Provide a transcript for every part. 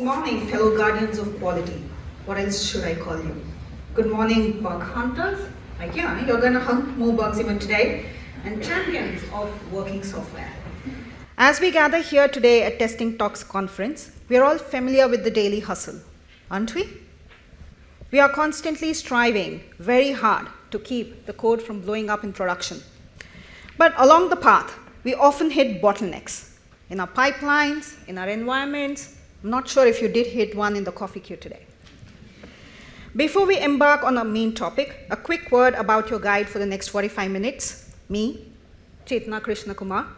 morning, fellow guardians of quality. What else should I call you? Good morning, bug hunters. Like, you're going to hunt more bugs even today. And champions of working software. As we gather here today at Testing Talks conference, we are all familiar with the daily hustle, aren't we? We are constantly striving very hard to keep the code from blowing up in production. But along the path, we often hit bottlenecks in our pipelines, in our environments. I'm not sure if you did hit one in the coffee queue today. Before we embark on our main topic, a quick word about your guide for the next 45 minutes. Me, Chetna Krishna Kumar.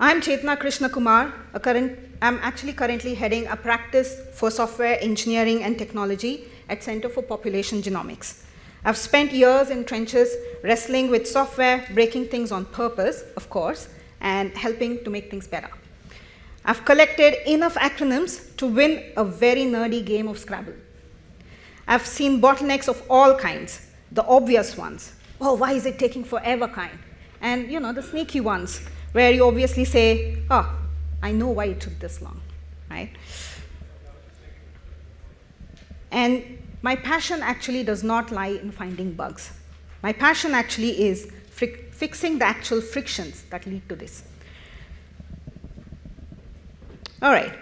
I'm Chetna Krishna Kumar. I'm actually currently heading a practice for software engineering and technology at Center for Population Genomics. I've spent years in trenches wrestling with software, breaking things on purpose, of course, and helping to make things better. I've collected enough acronyms to win a very nerdy game of Scrabble. I've seen bottlenecks of all kinds, the obvious ones. Oh, why is it taking forever kind? And the sneaky ones, where you obviously say, oh, I know why it took this long, right? And my passion actually does not lie in finding bugs. My passion actually is fixing the actual frictions that lead to this. All right,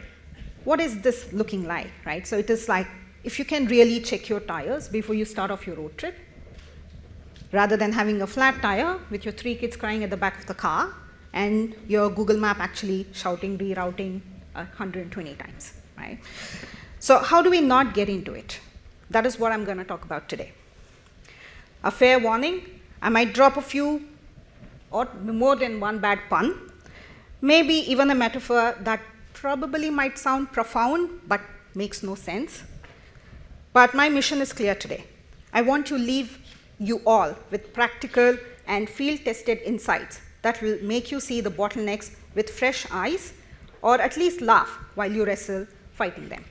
what is this looking like, right? So it is like, if you can really check your tires before you start off your road trip, rather than having a flat tire with your 3 kids crying at the back of the car and your Google map actually shouting rerouting 120 times, right? So how do we not get into it? That is what I'm going to talk about today. A fair warning, I might drop a few or more than one bad pun, maybe even a metaphor that probably might sound profound but makes no sense. But my mission is clear today. I want to leave you all with practical and field-tested insights that will make you see the bottlenecks with fresh eyes, or at least laugh while you wrestle fighting them.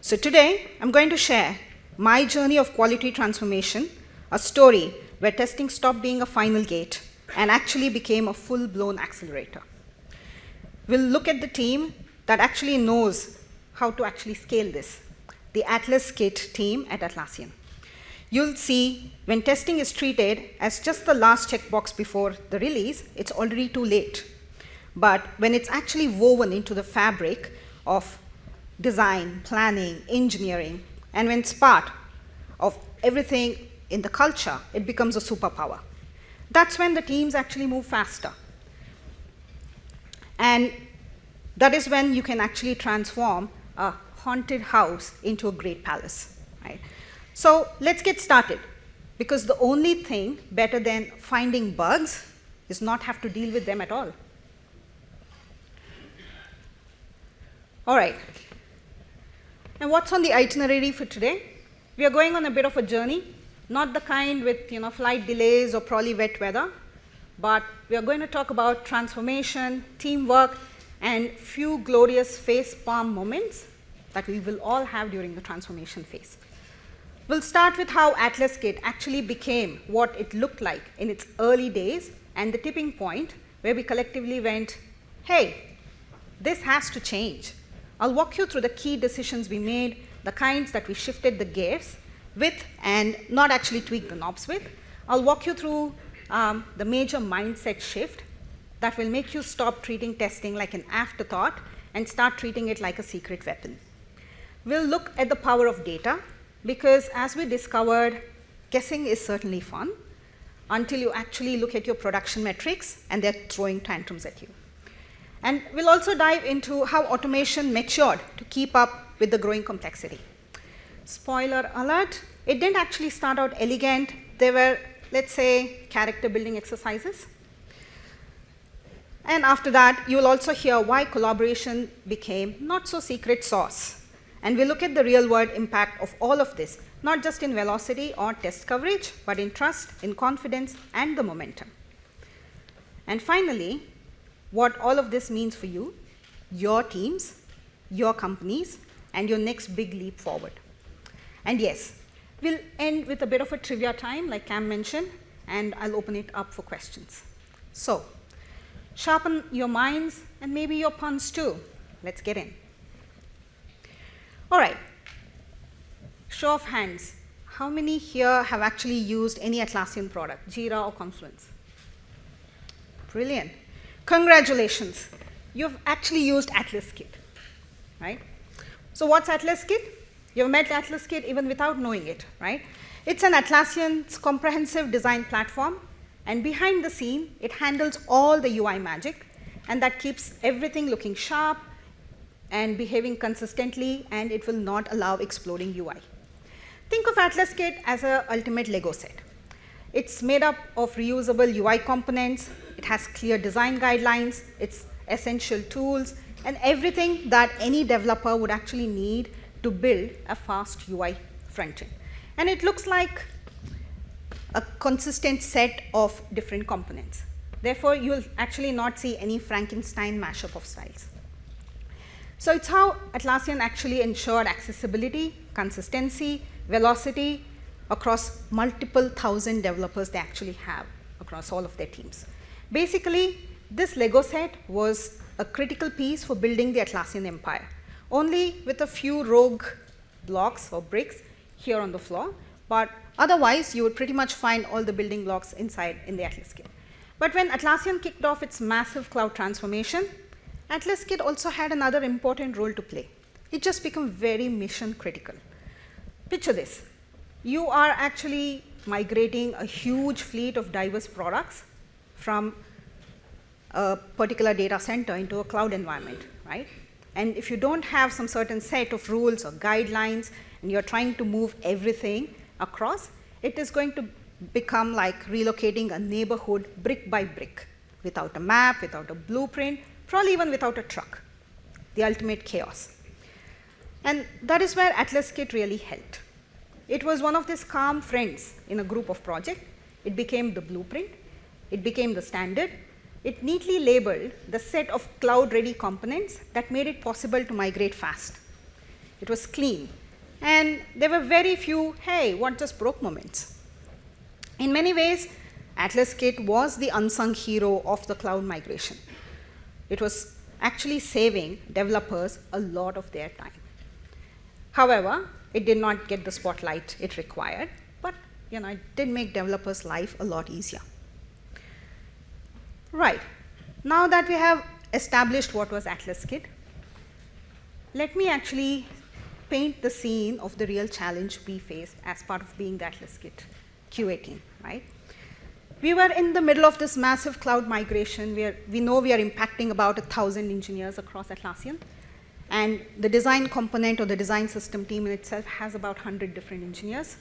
So today, I'm going to share my journey of quality transformation, a story where testing stopped being a final gate and actually became a full-blown accelerator. We'll look at the team that actually knows how to actually scale this, the Atlas Kit team at Atlassian. You'll see when testing is treated as just the last checkbox before the release, it's already too late. But when it's actually woven into the fabric of design, planning, engineering, and when it's part of everything in the culture, it becomes a superpower. That's when the teams actually move faster. And that is when you can actually transform a haunted house into a great palace, right? So let's get started, because the only thing better than finding bugs is not have to deal with them at all. All right. And what's on the itinerary for today? We are going on a bit of a journey, not the kind with flight delays or probably wet weather, but we are going to talk about transformation, teamwork, and few glorious face-palm moments that we will all have during the transformation phase. We'll start with how Atlas Kit actually became what it looked like in its early days and the tipping point where we collectively went, hey, this has to change. I'll walk you through the key decisions we made, the kinds that we shifted the gears with and not actually tweaked the knobs with. I'll walk you through the major mindset shift that will make you stop treating testing like an afterthought and start treating it like a secret weapon. We'll look at the power of data, because as we discovered, guessing is certainly fun until you actually look at your production metrics and they're throwing tantrums at you. And we'll also dive into how automation matured to keep up with the growing complexity. Spoiler alert, it didn't actually start out elegant. There were, let's say, character building exercises. And after that, you will also hear why collaboration became not so secret sauce. And we'll look at the real-world impact of all of this, not just in velocity or test coverage, but in trust, in confidence, and the momentum. And finally, what all of this means for you, your teams, your companies, and your next big leap forward. And yes, we'll end with a bit of a trivia time, like Cam mentioned, and I'll open it up for questions. So, sharpen your minds and maybe your puns too. Let's get in. All right, show of hands. How many here have actually used any Atlassian product, Jira or Confluence? Brilliant. Congratulations. You've actually used Atlas Kit, right? So what's Atlas Kit? You've met Atlas Kit even without knowing it, right? It's an Atlassian's comprehensive design platform, and behind the scene, it handles all the UI magic, and that keeps everything looking sharp and behaving consistently, and it will not allow exploding UI. Think of Atlas Kit as an ultimate Lego set. It's made up of reusable UI components, it has clear design guidelines, it's essential tools, and everything that any developer would actually need to build a fast UI frontend. And it looks like a consistent set of different components. Therefore, you'll actually not see any Frankenstein mashup of styles. So it's how Atlassian actually ensured accessibility, consistency, velocity across multiple thousand developers they actually have across all of their teams. Basically, this Lego set was a critical piece for building the Atlassian empire, only with a few rogue blocks or bricks here on the floor, but otherwise you would pretty much find all the building blocks inside in the Atlas Kit. But when Atlassian kicked off its massive cloud transformation, Atlas Kit also had another important role to play. It just became very mission critical. Picture this. You are actually migrating a huge fleet of diverse products from a particular data center into a cloud environment, right? And if you don't have some certain set of rules or guidelines, and you're trying to move everything across, it is going to become like relocating a neighborhood brick by brick, without a map, without a blueprint, probably even without a truck. The ultimate chaos. And that is where Atlas Kit really helped. It was one of these calm friends in a group of projects. It became the blueprint. It became the standard. It neatly labeled the set of cloud-ready components that made it possible to migrate fast. It was clean. And there were very few, hey, what just broke moments. In many ways, Atlas Kit was the unsung hero of the cloud migration. It was actually saving developers a lot of their time. However, it did not get the spotlight it required, but it did make developers' life a lot easier. Right. Now that we have established what was Atlas Kit, let me actually paint the scene of the real challenge we faced as part of being the Atlas Kit QA team, right? We were in the middle of this massive cloud migration where we know we are impacting about 1,000 engineers across Atlassian. And the design component or the design system team in itself has about 100 different engineers.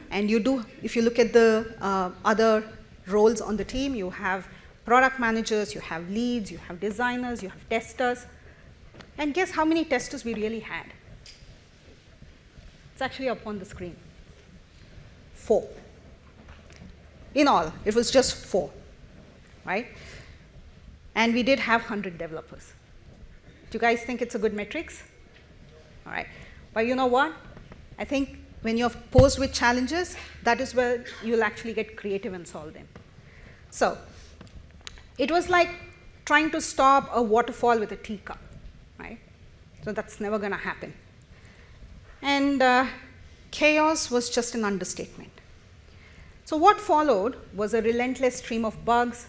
And if you look at the other roles on the team, you have product managers, you have leads, you have designers, you have testers. And guess how many testers we really had? It's actually up on the screen. 4. In all, it was just 4, right? And we did have 100 developers. Do you guys think it's a good metrics? All right. But you know what? I think when you're posed with challenges, that is where you'll actually get creative and solve them. So it was like trying to stop a waterfall with a teacup, right? So that's never going to happen. And chaos was just an understatement. So what followed was a relentless stream of bugs.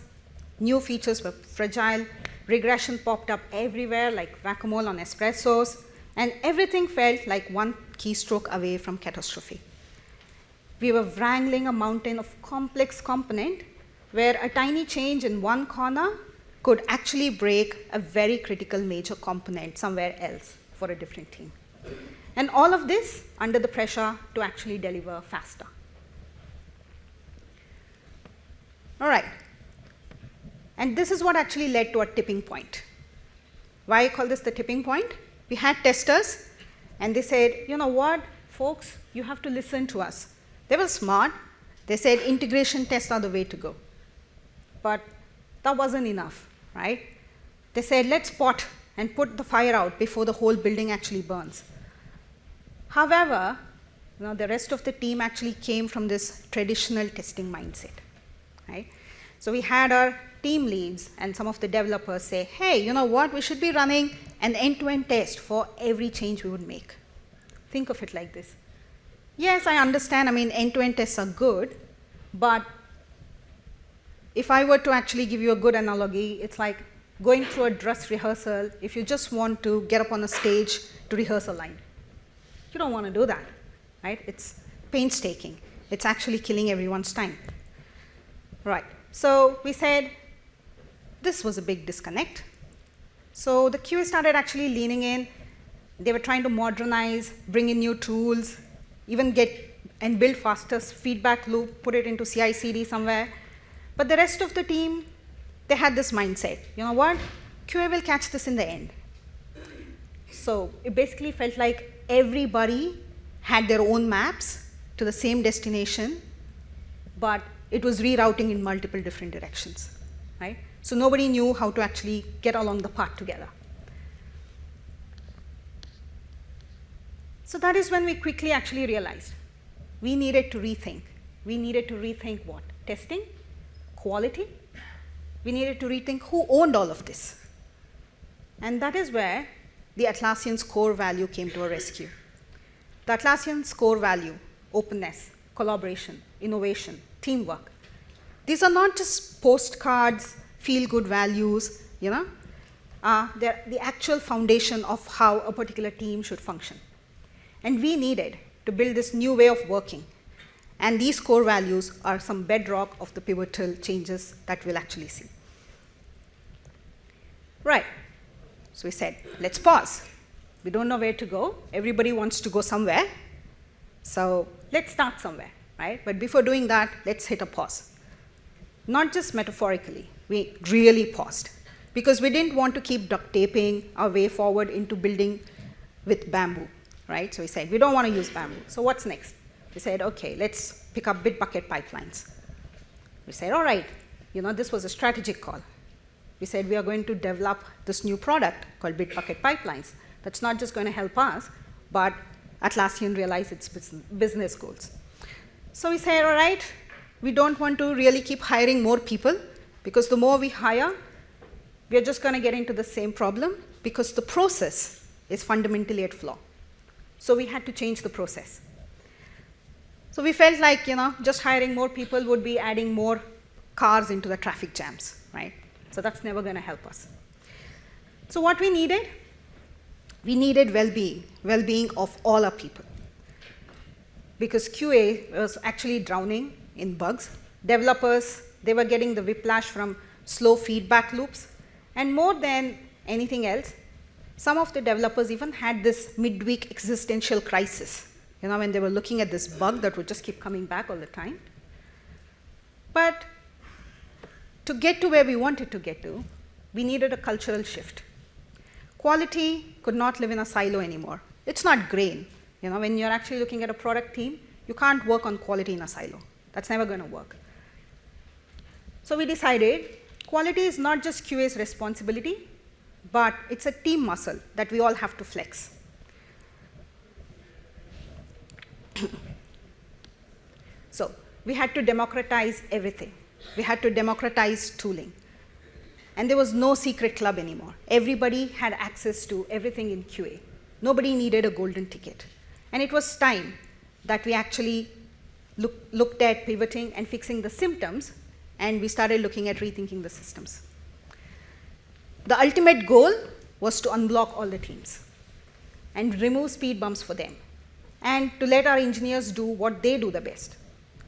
New features were fragile. Regression popped up everywhere like whack-a-mole on espressos, and everything felt like one keystroke away from catastrophe. We were wrangling a mountain of complex component where a tiny change in one corner could actually break a very critical major component somewhere else for a different team. And all of this under the pressure to actually deliver faster. All right. And this is what actually led to a tipping point. Why I call this the tipping point? We had testers, and they said, you know what, folks, you have to listen to us. They were smart. They said integration tests are the way to go. But that wasn't enough, right? They said, let's spot and put the fire out before the whole building actually burns. However, the rest of the team actually came from this traditional testing mindset, right? So we had our team leads and some of the developers say, hey, you know what, we should be running an end-to-end test for every change we would make. think of it like this. Yes, I understand, I mean, end-to-end tests are good, but if I were to actually give you a good analogy, it's like going through a dress rehearsal if you just want to get up on a stage to rehearse a line. You don't want to do that, right? It's painstaking. It's actually killing everyone's time. Right, so we said this was a big disconnect. So the QA started actually leaning in. They were trying to modernize, bring in new tools, even get and build faster feedback loop, put it into CI/CD somewhere. But the rest of the team, they had this mindset, you know what, QA will catch this in the end. So it basically felt like everybody had their own maps to the same destination, but it was rerouting in multiple different directions, right? So nobody knew how to actually get along the path together. So that is when we quickly actually realized we needed to rethink. We needed to rethink what? Testing, quality. We needed to rethink who owned all of this. And that is where the Atlassian's core value came to a rescue. The Atlassian's core value, openness, collaboration, innovation, teamwork. These are not just postcards, feel-good values, you know. They're the actual foundation of how a particular team should function. And we needed to build this new way of working. And these core values are some bedrock of the pivotal changes that we'll actually see. Right, so we said, let's pause. We don't know where to go. Everybody wants to go somewhere. So let's start somewhere, right? But before doing that, let's hit a pause. Not just metaphorically, we really paused. Because we didn't want to keep duct taping our way forward into building with bamboo, right? So we said, we don't want to use bamboo. So what's next? We said, okay, let's pick up Bitbucket pipelines. We said, all right, you know, this was a strategic call. We said, we are going to develop this new product called Bitbucket pipelines. That's not just going to help us, but Atlassian realize its business goals. So we said, all right, we don't want to really keep hiring more people, because the more we hire, we are just going to get into the same problem, because the process is fundamentally at flaw. So we had to change the process. So we felt like, you know, just hiring more people would be adding more cars into the traffic jams, right? So that's never going to help us. So what we needed well-being of all our people. Because QA was actually drowning in bugs. Developers, they were getting the whiplash from slow feedback loops. And more than anything else, some of the developers even had this midweek existential crisis, you know, when they were looking at this bug that would just keep coming back all the time. But to get to where we wanted to get to, we needed a cultural shift. Quality could not live in a silo anymore. It's not grain. You know, when you're actually looking at a product team, you can't work on quality in a silo. That's never going to work. So we decided quality is not just QA's responsibility, but it's a team muscle that we all have to flex. So we had to democratize everything. We had to democratize tooling. And there was no secret club anymore. Everybody had access to everything in QA. Nobody needed a golden ticket. And it was time that we actually looked at pivoting and fixing the symptoms, and we started looking at rethinking the systems. The ultimate goal was to unblock all the teams and remove speed bumps for them, and to let our engineers do what they do the best.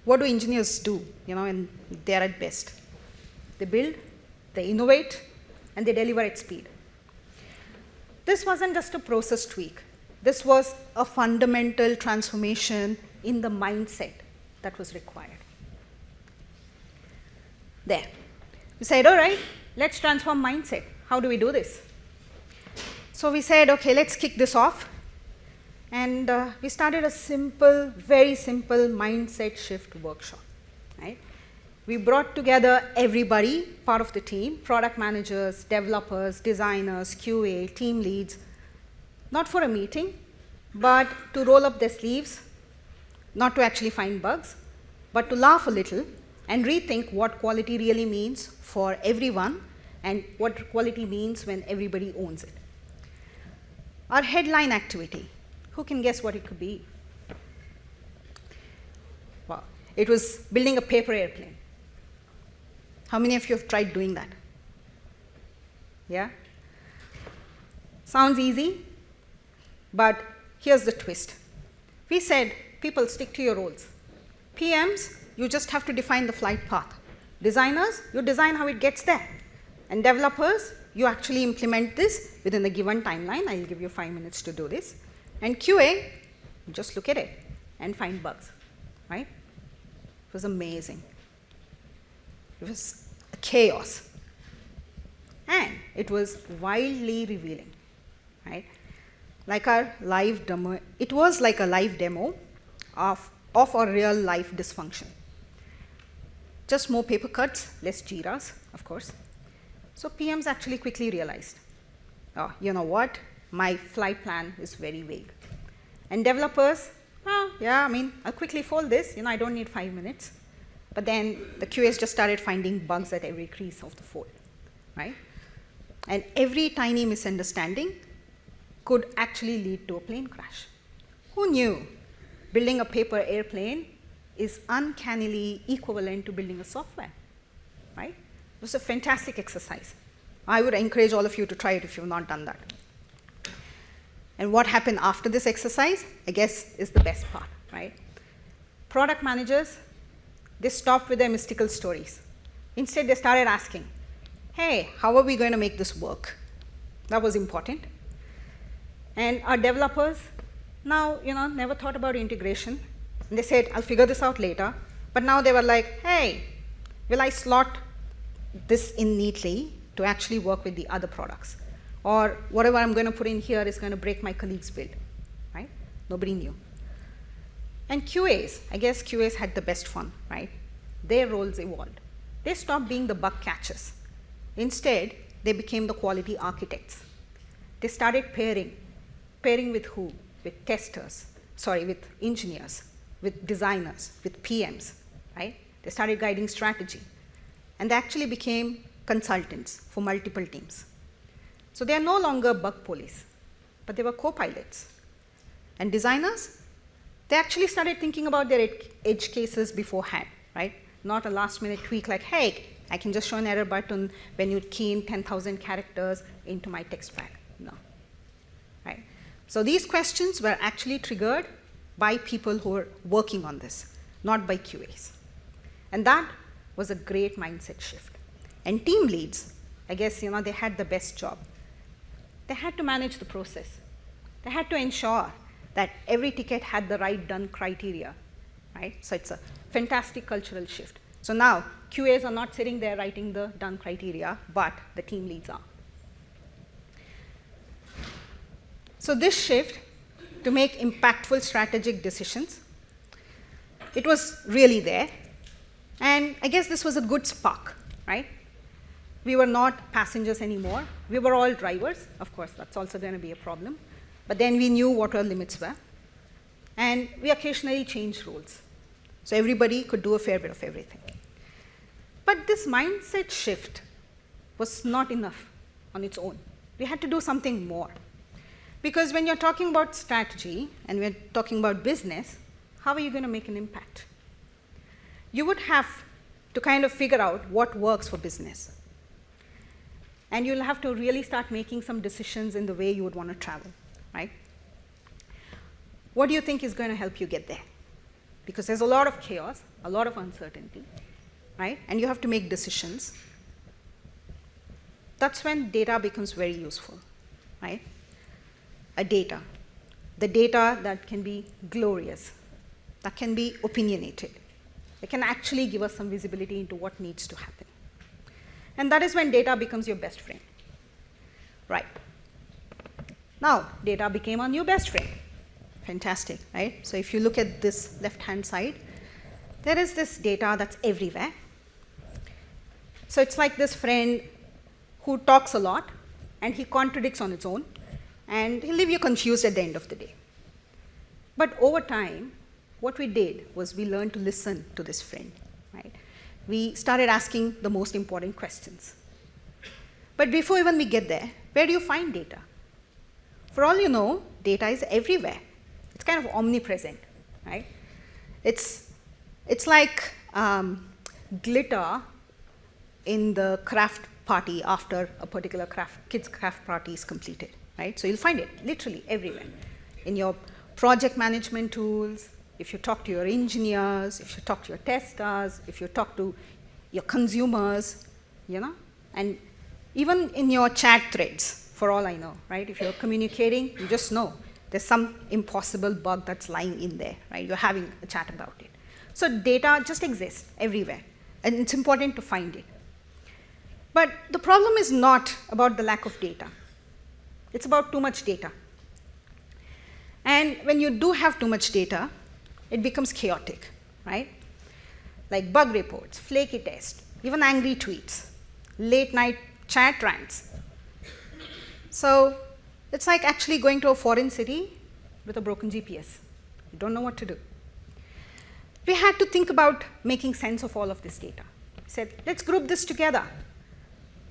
What do engineers do, you know, when they're at best? They build, they innovate, and they deliver at speed. This wasn't just a process tweak. This was a fundamental transformation in the mindset that was required. There. We said, all right, let's transform mindset. How do we do this? So we said, okay, let's kick this off. And we started a simple, very simple mindset shift workshop, right? We brought together everybody, part of the team, product managers, developers, designers, QA, team leads, not for a meeting, but to roll up their sleeves, not to actually find bugs, but to laugh a little and rethink what quality really means for everyone and what quality means when everybody owns it. Our headline activity, Who can guess what it could be? Wow. It was building a paper airplane. How many of you have tried doing that? Yeah? Sounds easy, but here's the twist. We said, people, stick to your roles. PMs, you just have to define the flight path. Designers, you design how it gets there. And developers, you actually implement this within a given timeline. I'll give you 5 minutes to do this. And QA, just look at it and find bugs, right? It was amazing. It was a chaos. And it was wildly revealing, right? Like our live demo, it was like a live demo of a real life dysfunction. Just more paper cuts, less Jiras, of course. So PMs actually quickly realized, oh, you know what? My flight plan is very vague. And developers, oh, yeah, I mean, I'll quickly fold this. I don't need 5 minutes. But then the QAs just started finding bugs at every crease of the fold, right? And every tiny misunderstanding could actually lead to a plane crash. Who knew building a paper airplane is uncannily equivalent to building a software, right? It was a fantastic exercise. I would encourage all of you to try it if you've not done that. And what happened after this exercise, I guess, is the best part, right? Product managers, they stopped with their mystical stories. Instead, they started asking, hey, how are we going to make this work? That was important. And our developers now, never thought about integration. And they said, I'll figure this out later. But now they were like, hey, will I slot this in neatly to actually work with the other products? Or whatever I'm going to put in here is going to break my colleague's build, right? Nobody knew. And QAs, I guess QAs had the best fun, right? Their roles evolved. They stopped being the bug catchers. Instead, they became the quality architects. They started pairing with who? With testers, with engineers, with designers, with PMs, right? They started guiding strategy. And they actually became consultants for multiple teams. So they are no longer bug police, but they were co-pilots. And designers, they actually started thinking about their edge cases beforehand, right? Not a last-minute tweak like, hey, I can just show an error button when you key in 10,000 characters into my text file. No, right? So these questions were actually triggered by people who were working on this, not by QAs. And that was a great mindset shift. And team leads, I guess, they had the best job. They had to manage the process. They had to ensure that every ticket had the right done criteria, right? So it's a fantastic cultural shift. So now QAs are not sitting there writing the done criteria, but the team leads are. So this shift to make impactful strategic decisions, it was really there. And I guess this was a good spark, right? We were not passengers anymore. We were all drivers. Of course, that's also going to be a problem. But then we knew what our limits were. And we occasionally changed roles. So everybody could do a fair bit of everything. But this mindset shift was not enough on its own. We had to do something more. Because when you're talking about strategy and we're talking about business, how are you going to make an impact? You would have to kind of figure out what works for business. And you'll have to really start making some decisions in the way you would want to travel, right? What do you think is going to help you get there? Because there's a lot of chaos, a lot of uncertainty, right? And you have to make decisions. That's when data becomes very useful, right? The data that can be glorious, that can be opinionated, that can actually give us some visibility into what needs to happen. And that is when data becomes your best friend, right? Now, data became our new best friend. Fantastic, right? So if you look at this left-hand side, there is this data that's everywhere. So it's like this friend who talks a lot, and he contradicts on its own, and he'll leave you confused at the end of the day. But over time, what we did was we learned to listen to this friend, right? We started asking the most important questions. But before even we get there, where do you find data? For all you know, data is everywhere. It's kind of omnipresent, right? It's like glitter in the craft party after a particular kids' craft party is completed, right? So you'll find it literally everywhere. In your project management tools, if you talk to your engineers, if you talk to your testers, if you talk to your consumers, and even in your chat threads, for all I know, right? If you're communicating, you just know there's some impossible bug that's lying in there, right? You're having a chat about it. So data just exists everywhere, and it's important to find it. But the problem is not about the lack of data. It's about too much data. And when you do have too much data, it becomes chaotic, right? Like bug reports, flaky tests, even angry tweets, late night chat rants. So it's like actually going to a foreign city with a broken GPS. You don't know what to do. We had to think about making sense of all of this data. We said, let's group this together.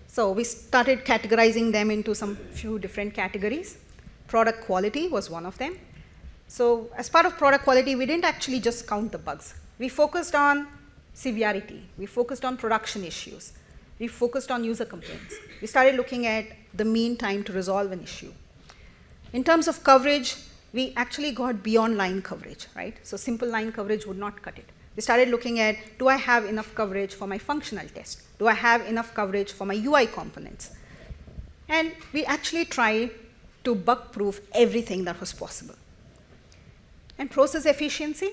So we started categorizing them into some few different categories. Product quality was one of them. So as part of product quality, we didn't actually just count the bugs. We focused on severity. We focused on production issues. We focused on user complaints. We started looking at the mean time to resolve an issue. In terms of coverage, we actually got beyond line coverage, right? So simple line coverage would not cut it. We started looking at, do I have enough coverage for my functional test? Do I have enough coverage for my UI components? And we actually tried to bug-proof everything that was possible. And process efficiency,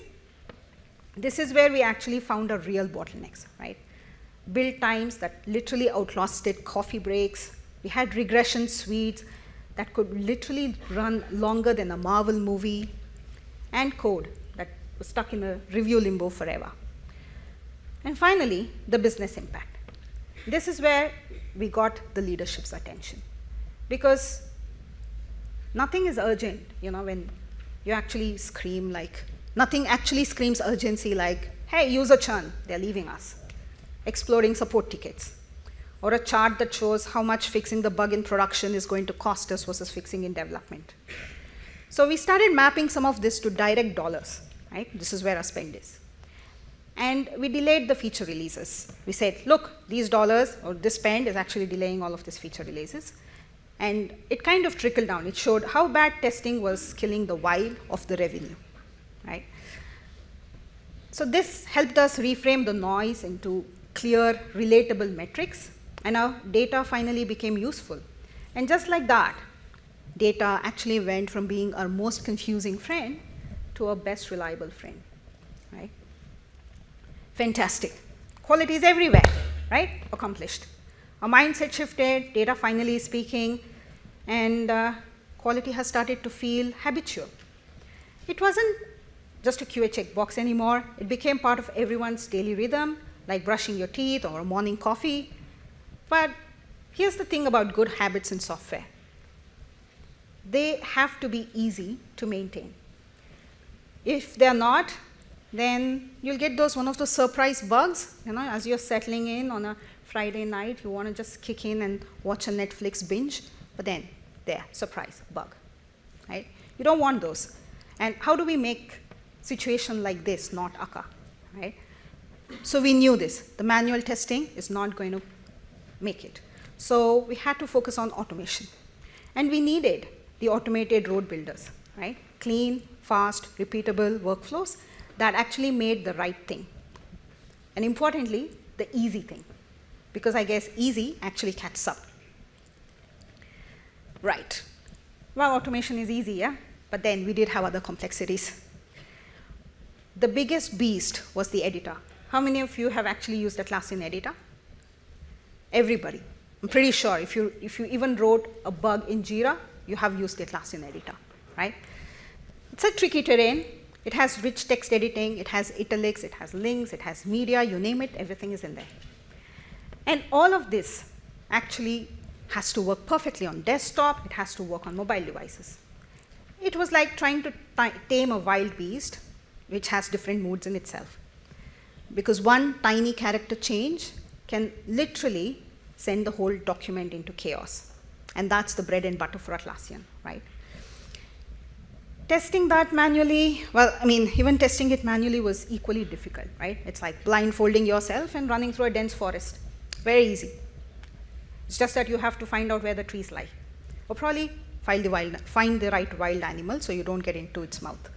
this is where we actually found our real bottlenecks, right? Build times that literally outlasted coffee breaks. We had regression suites that could literally run longer than a Marvel movie, and code that was stuck in a review limbo forever. And finally, the business impact. This is where we got the leadership's attention, because nothing is urgent, when you actually scream like, nothing actually screams urgency like, hey, user churn, they're leaving us. Exploding support tickets, or a chart that shows how much fixing the bug in production is going to cost us versus fixing in development. So we started mapping some of this to direct dollars, right? This is where our spend is. And we delayed the feature releases. We said, look, these dollars or this spend is actually delaying all of these feature releases. And it kind of trickled down. It showed how bad testing was killing the vibe of the revenue, right? So this helped us reframe the noise into clear, relatable metrics, and our data finally became useful. And just like that, data actually went from being our most confusing friend to our best reliable friend, right? Fantastic. Quality is everywhere, right? Accomplished. Our mindset shifted, data finally is speaking, and quality has started to feel habitual. It wasn't just a QA checkbox anymore. It became part of everyone's daily rhythm, like brushing your teeth or a morning coffee. But here's the thing about good habits in software. They have to be easy to maintain. If they're not, then you'll get one of those surprise bugs, as you're settling in on a Friday night, you want to just kick in and watch a Netflix binge, but then there, surprise, bug, right? You don't want those. And how do we make situation like this not occur, right? So we knew this. The manual testing is not going to make it. So we had to focus on automation. And we needed the automated road builders, right? Clean, fast, repeatable workflows that actually made the right thing. And importantly, the easy thing. Because I guess easy actually catches up. Right. Well, automation is easy, yeah? But then we did have other complexities. The biggest beast was the editor. How many of you have actually used Atlassian editor? Everybody. I'm pretty sure if you even wrote a bug in Jira, you have used the Atlassian editor, right? It's a tricky terrain. It has rich text editing, it has italics, it has links, it has media, you name it, everything is in there. And all of this actually has to work perfectly on desktop, it has to work on mobile devices. It was like trying to tame a wild beast, which has different moods in itself. Because one tiny character change can literally send the whole document into chaos. And that's the bread and butter for Atlassian, right? Testing that manually, well, I mean, even testing it manually was equally difficult, right? It's like blindfolding yourself and running through a dense forest. Very easy. It's just that you have to find out where the trees lie. Or probably find the right wild animal so you don't get into its mouth.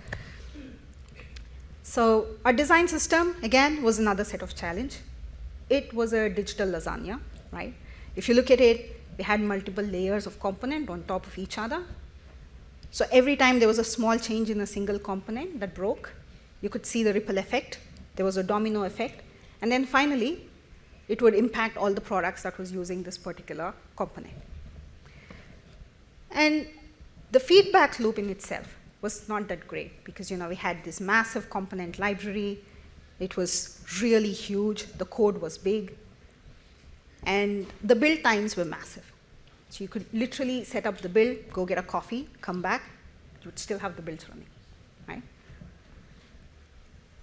So our design system, again, was another set of challenge. It was a digital lasagna, right? If you look at it, we had multiple layers of component on top of each other. So every time there was a small change in a single component that broke, you could see the ripple effect. There was a domino effect. And then finally, it would impact all the products that was using this particular component. And the feedback loop in itself was not that great because we had this massive component library. It was really huge. The code was big. And the build times were massive. So you could literally set up the build, go get a coffee, come back, you would still have the builds running, right?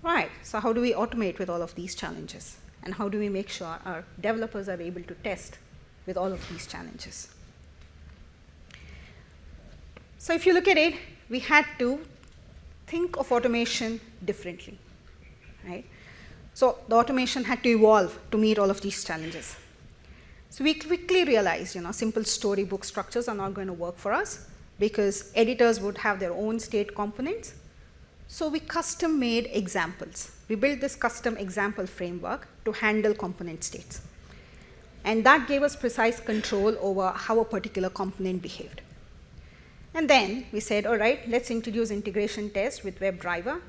Right, so how do we automate with all of these challenges? And how do we make sure our developers are able to test with all of these challenges? So if you look at it, we had to think of automation differently, right? So the automation had to evolve to meet all of these challenges. So we quickly realized, simple storybook structures are not going to work for us because editors would have their own state components. So we custom made examples. We built this custom example framework to handle component states. And that gave us precise control over how a particular component behaved. And then we said, all right, let's introduce integration tests with WebDriver.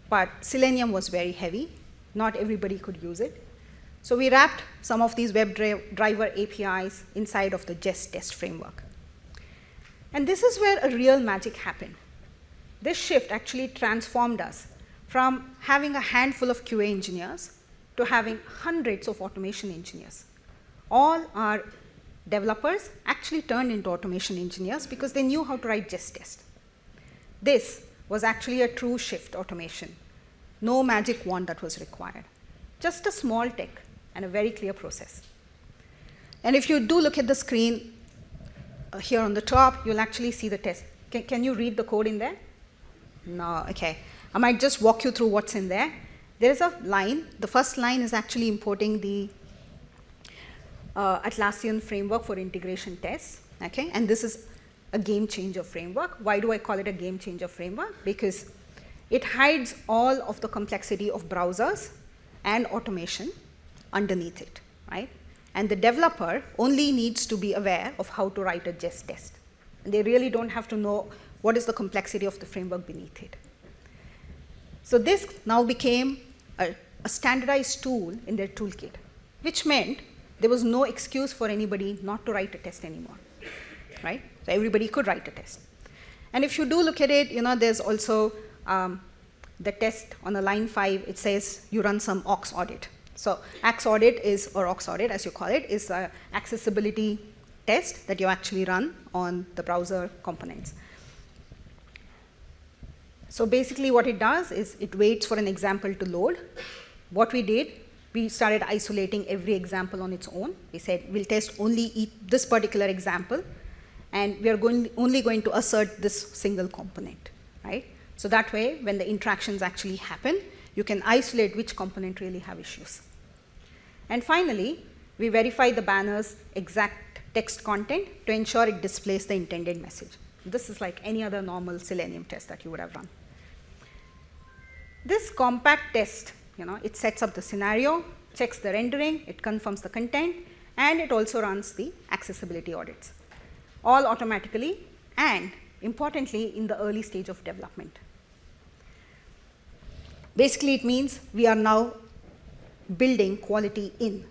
But Selenium was very heavy. Not everybody could use it. So we wrapped some of these WebDriver APIs inside of the Jest test framework. And this is where a real magic happened. This shift actually transformed us from having a handful of QA engineers to having hundreds of automation engineers. All our developers actually turned into automation engineers because they knew how to write Jest test. This was actually a true shift automation. No magic wand that was required. Just a small tech and a very clear process. And if you do look at the screen here on the top, you'll actually see the test. Can you read the code in there? No, okay. I might just walk you through what's in there. There is a line. The first line is actually importing the Atlassian framework for integration tests, okay? And this is a game changer framework. Why do I call it a game changer framework? Because it hides all of the complexity of browsers and automation underneath it, right? And the developer only needs to be aware of how to write a Jest test. And they really don't have to know what is the complexity of the framework beneath it. So this now became a standardized tool in their toolkit, which meant there was no excuse for anybody not to write a test anymore, right? So everybody could write a test. And if you do look at it, there's also the test on the line 5, it says you run some aux audit. So aux audit is, or aux audit as you call it, is an accessibility test that you actually run on the browser components. So basically what it does is it waits for an example to load. What we did, we started isolating every example on its own. We said we'll test only this particular example, and we are only going to assert this single component, right? So that way, when the interactions actually happen, you can isolate which component really have issues. And finally, we verify the banner's exact text content to ensure it displays the intended message. This is like any other normal Selenium test that you would have run. This compact test, it sets up the scenario, checks the rendering, it confirms the content, and it also runs the accessibility audits, all automatically and importantly in the early stage of development. Basically, it means we are now building quality in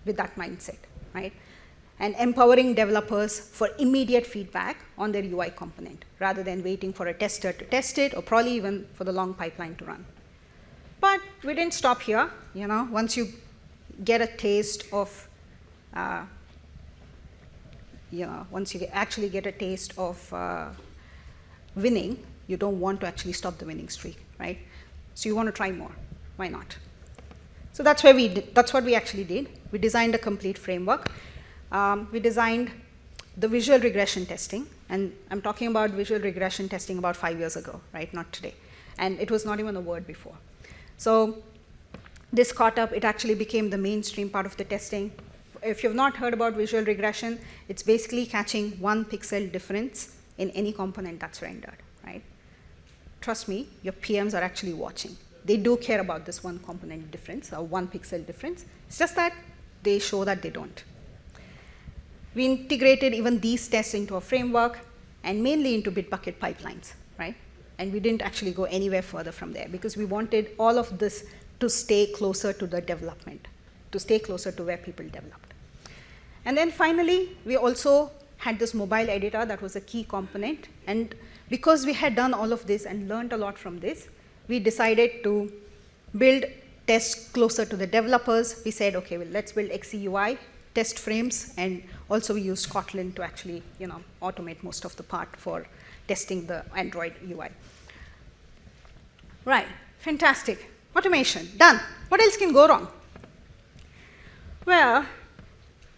with that mindset, right? And empowering developers for immediate feedback on their UI component rather than waiting for a tester to test it or probably even for the long pipeline to run. But we didn't stop here. Once you get a taste of, once you actually get a taste of winning, you don't want to actually stop the winning streak, right? So you want to try more. Why not? So that's what we actually did. We designed a complete framework. We designed the visual regression testing. And I'm talking about visual regression testing about 5 years ago, right? Not today. And it was not even a word before. So this caught up. It actually became the mainstream part of the testing. If you've not heard about visual regression, it's basically catching 1 pixel difference in any component that's rendered, right? Trust me, your PMs are actually watching. They do care about this 1 component difference or 1 pixel difference. It's just that they show that they don't. We integrated even these tests into a framework and mainly into Bitbucket pipelines, right? And we didn't actually go anywhere further from there because we wanted all of this to stay closer to the development, to stay closer to where people developed. And then finally, we also had this mobile editor that was a key component. And because we had done all of this and learned a lot from this, we decided to build tests closer to the developers. We said, okay, well, let's build XCUI test frames, and also we used Kotlin to actually, automate most of the part for testing the Android UI. Right, fantastic. Automation, done. What else can go wrong? Well,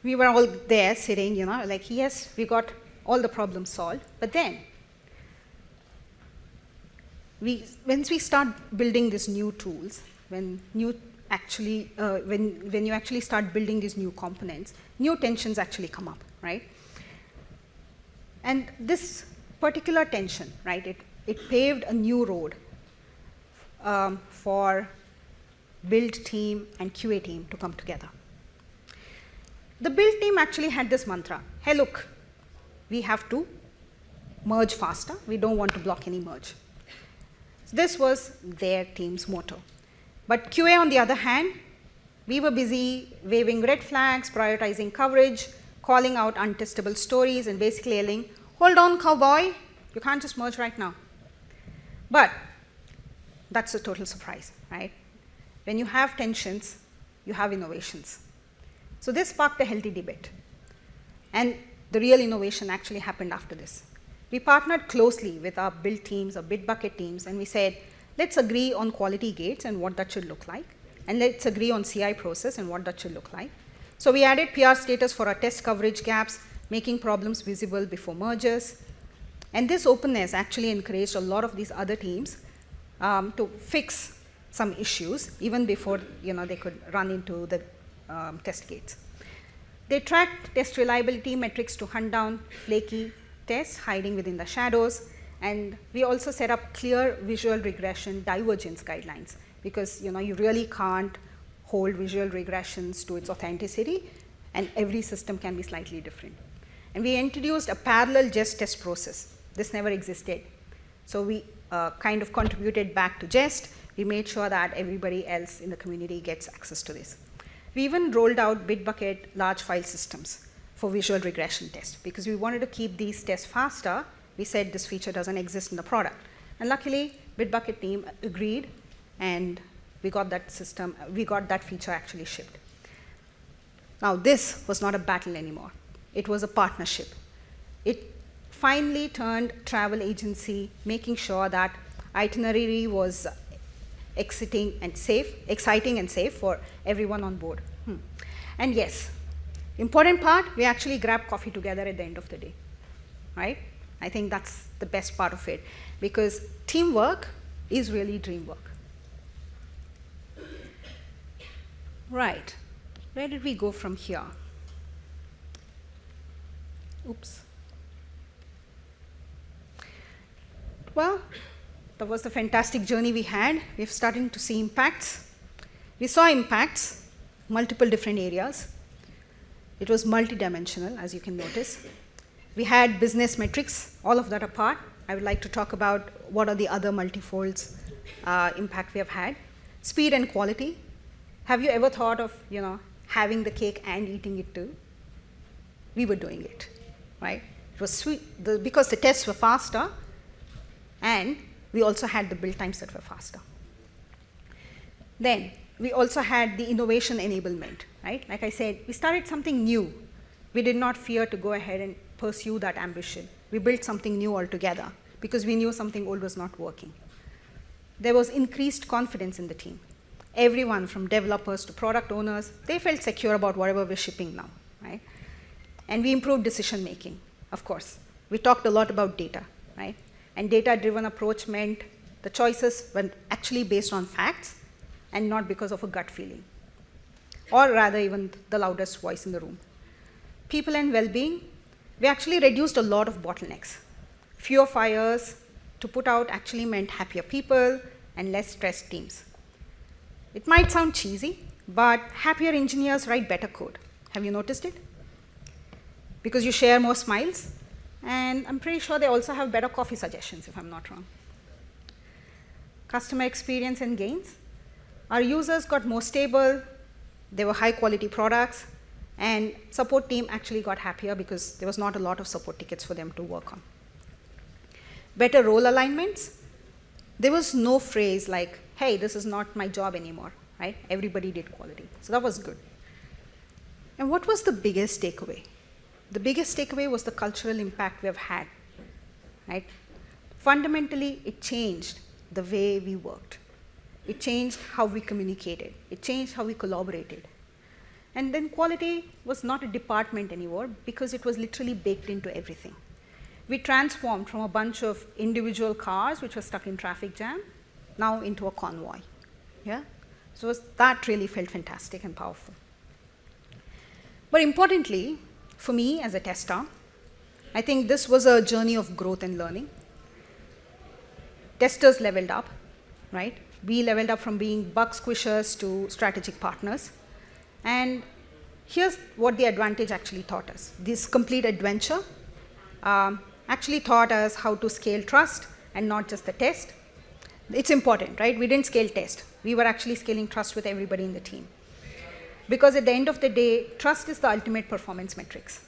we were all there sitting, like, yes, we got all the problems solved, but then when we start building these new tools, when you actually start building these new components, new tensions actually come up, right? And this particular tension, right, it paved a new road for build team and QA team to come together. The build team actually had this mantra, hey, look, we have to merge faster. We don't want to block any merge. This was their team's motto. But QA, on the other hand, we were busy waving red flags, prioritizing coverage, calling out untestable stories, and basically yelling, hold on, cowboy, you can't just merge right now. But that's a total surprise, right? When you have tensions, you have innovations. So this sparked a healthy debate. And the real innovation actually happened after this. We partnered closely with our build teams or Bitbucket teams, and we said, let's agree on quality gates and what that should look like. And let's agree on CI process and what that should look like. So we added PR status for our test coverage gaps, making problems visible before mergers. And this openness actually encouraged a lot of these other teams to fix some issues even before they could run into the test gates. They tracked test reliability metrics to hunt down flaky tests hiding within the shadows. And we also set up clear visual regression divergence guidelines because you really can't hold visual regressions to its authenticity, and every system can be slightly different. And we introduced a parallel Jest test process. This never existed. So we kind of contributed back to Jest. We made sure that everybody else in the community gets access to this. We even rolled out Bitbucket large file systems for visual regression tests because we wanted to keep these tests faster. We said this feature doesn't exist in the product. And luckily, Bitbucket team agreed, and we got that feature actually shipped. Now, this was not a battle anymore. It was a partnership. It finally turned travel agency, making sure that itinerary was exciting and safe for everyone on board. And yes, important part, we actually grabbed coffee together at the end of the day, right? I think that's the best part of it because teamwork is really dream work. Right, where did we go from here? Oops. Well, that was the fantastic journey we had. We're starting to see impacts. We saw impacts, multiple different areas. It was multidimensional, as you can notice. We had business metrics, all of that apart. I would like to talk about what are the other multifolds impact we have had. Speed and quality. Have you ever thought of having the cake and eating it too? We were doing it, right? It was sweet because the tests were faster, and we also had the build times that were faster. Then we also had the innovation enablement, right? Like I said, we started something new. We did not fear to go ahead and pursue that ambition. We built something new altogether because we knew something old was not working. There was increased confidence in the team. Everyone from developers to product owners, they felt secure about whatever we're shipping now, right? And we improved decision making, of course. we talked a lot about data, right? And data-driven approach meant the choices were actually based on facts and not because of a gut feeling, or rather even the loudest voice in the room. People and well-being, we actually reduced a lot of bottlenecks. Fewer fires to put out actually meant happier people and less stressed teams. It might sound cheesy, but happier engineers write better code. Have you noticed it? Because you share more smiles, and I'm pretty sure they also have better coffee suggestions, if I'm not wrong. Customer experience and gains. Our users got more stable, they were high quality products, and support team actually got happier because there was not a lot of support tickets for them to work on. Better role alignments. There was no phrase like, hey, this is not my job anymore, right? Everybody did quality. So that was good. And what was the biggest takeaway? The biggest takeaway was the cultural impact we have had, right? Fundamentally, it changed the way we worked. It changed how we communicated. It changed how we collaborated. And then quality was not a department anymore because it was literally baked into everything. We transformed from a bunch of individual cars which were stuck in traffic jam now into a convoy. Yeah? So that really felt fantastic and powerful. But importantly, for me as a tester, I think this was a journey of growth and learning. Testers leveled up, right? We leveled up from being bug squishers to strategic partners. And here's what the advantage actually taught us. This complete adventure actually taught us how to scale trust and not just the test. It's important, right? We didn't scale test. We were actually scaling trust with everybody in the team. Because at the end of the day, trust is the ultimate performance metrics.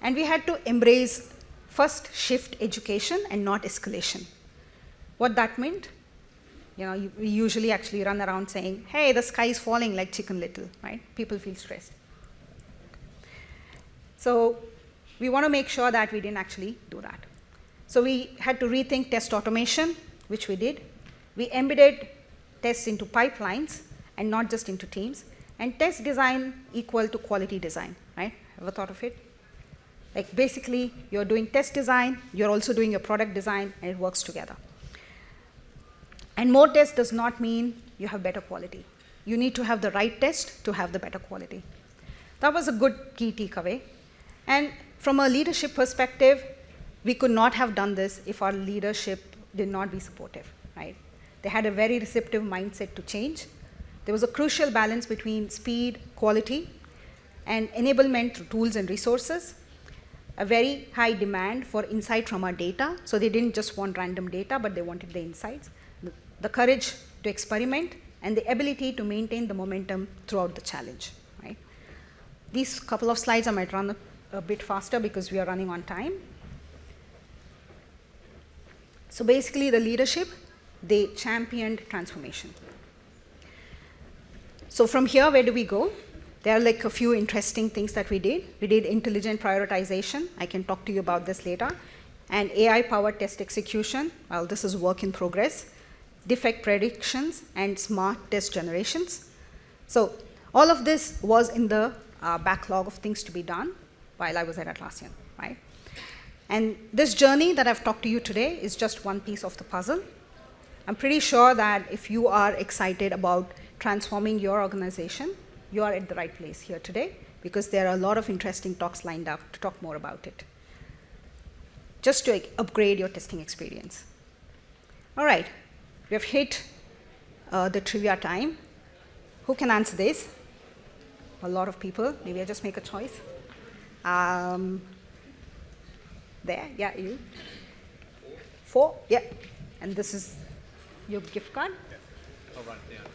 And we had to embrace first shift education and not escalation. What that meant, we usually actually run around saying, hey, the sky is falling like Chicken Little, right? People feel stressed. So we want to make sure that we didn't actually do that. So we had to rethink test automation, which we did. We embedded tests into pipelines and not just into teams. And test design equal to quality design, right? Ever thought of it? Like basically, you're doing test design, you're also doing your product design, and it works together. And more test does not mean you have better quality. You need to have the right test to have the better quality. That was a good key takeaway. And from a leadership perspective, we could not have done this if our leadership did not be supportive, right? They had a very receptive mindset to change. There was a crucial balance between speed, quality, and enablement through tools and resources. A very high demand for insight from our data. So they didn't just want random data, but they wanted the insights. The courage to experiment, and the ability to maintain the momentum throughout the challenge, right? These couple of slides I might run a bit faster because we are running on time. So basically the leadership, they championed transformation. So from here, where do we go? There are like a few interesting things that we did. We did intelligent prioritization. I can talk to you about this later. And AI-powered test execution. Well, this is work in progress. Defect predictions and smart test generations. So all of this was in the backlog of things to be done while I was at Atlassian, right? And this journey that I've talked to you today is just one piece of the puzzle. I'm pretty sure that if you are excited about transforming your organization, you are at the right place here today because there are a lot of interesting talks lined up to talk more about it, just to upgrade your testing experience. All right, we have hit the trivia time. Who can answer this? A lot of people. Maybe I just make a choice. There, yeah, you. 4, yeah. And this is your gift card? Yeah, I'll write it down.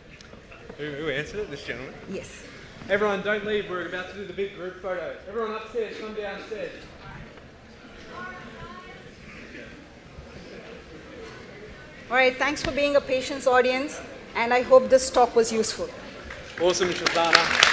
Who answered it? This gentleman? Yes. Everyone, don't leave. We're about to do the big group photo. Everyone upstairs, come downstairs. All right, thanks for being a patience audience, and I hope this talk was useful. Awesome, Shazana.